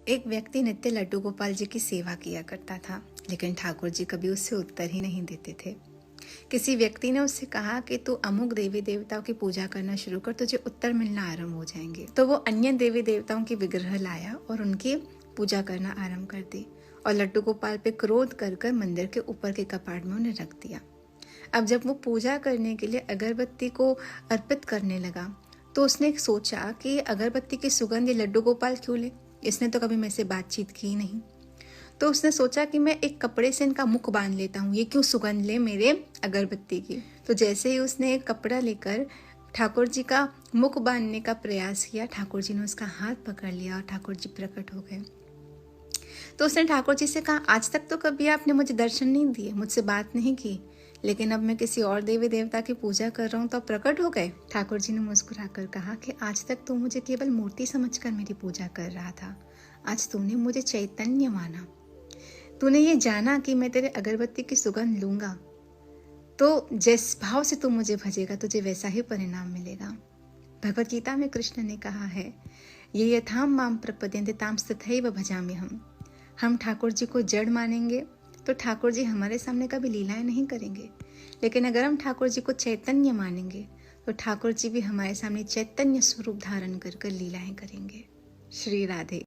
एक व्यक्ति नित्य लड्डू गोपाल जी की सेवा किया करता था, लेकिन ठाकुर जी कभी उससे उत्तर ही नहीं देते थे। किसी व्यक्ति ने उससे कहा कि तू अमुक देवी देवताओं की पूजा करना शुरू कर, तुझे उत्तर मिलना आरंभ हो जाएंगे। तो वो अन्य देवी देवताओं की विग्रह लाया और उनकी पूजा करना आरंभ कर दी और लड्डू गोपाल पे क्रोध कर मंदिर के ऊपर के कपाट में उन्हें रख दिया। अब जब वो पूजा करने के लिए अगरबत्ती को अर्पित करने लगा तो उसने सोचा कि अगरबत्ती की सुगंध ये लड्डू गोपाल क्यों ले, इसने तो कभी मेरे से बातचीत की नहीं। तो उसने सोचा कि मैं एक कपड़े से इनका मुख बांध लेता हूँ, ये क्यों सुगंध ले मेरे अगरबत्ती की। तो जैसे ही उसने एक कपड़ा लेकर ठाकुर जी का मुख बांधने का प्रयास किया, ठाकुर जी ने उसका हाथ पकड़ लिया और ठाकुर जी प्रकट हो गए। तो उसने ठाकुर जी से कहा, आज तक तो कभी आपने मुझे दर्शन नहीं दिए, मुझसे बात नहीं की, लेकिन अब मैं किसी और देवी देवता की पूजा कर रहा हूँ तो प्रकट हो गए। ठाकुर जी ने मुस्कुराकर कहा कि आज तक तू मुझे केवल मूर्ति समझकर मेरी पूजा कर रहा था, आज तूने मुझे चैतन्य माना। तूने ये जाना कि मैं तेरे अगरबत्ती की सुगंध लूंगा, तो जिस भाव से तू मुझे भजेगा तुझे वैसा ही परिणाम मिलेगा। भगवत गीता में कृष्ण ने कहा है, ये यथाम माम प्रपद्यन्ते ताम तथैव भजामि हम ठाकुर जी को जड़ मानेंगे तो ठाकुर जी हमारे सामने कभी लीलाएं नहीं करेंगे, लेकिन अगर हम ठाकुर जी को चैतन्य मानेंगे तो ठाकुर जी भी हमारे सामने चैतन्य स्वरूप धारण कर लीलाएं करेंगे। श्री राधे।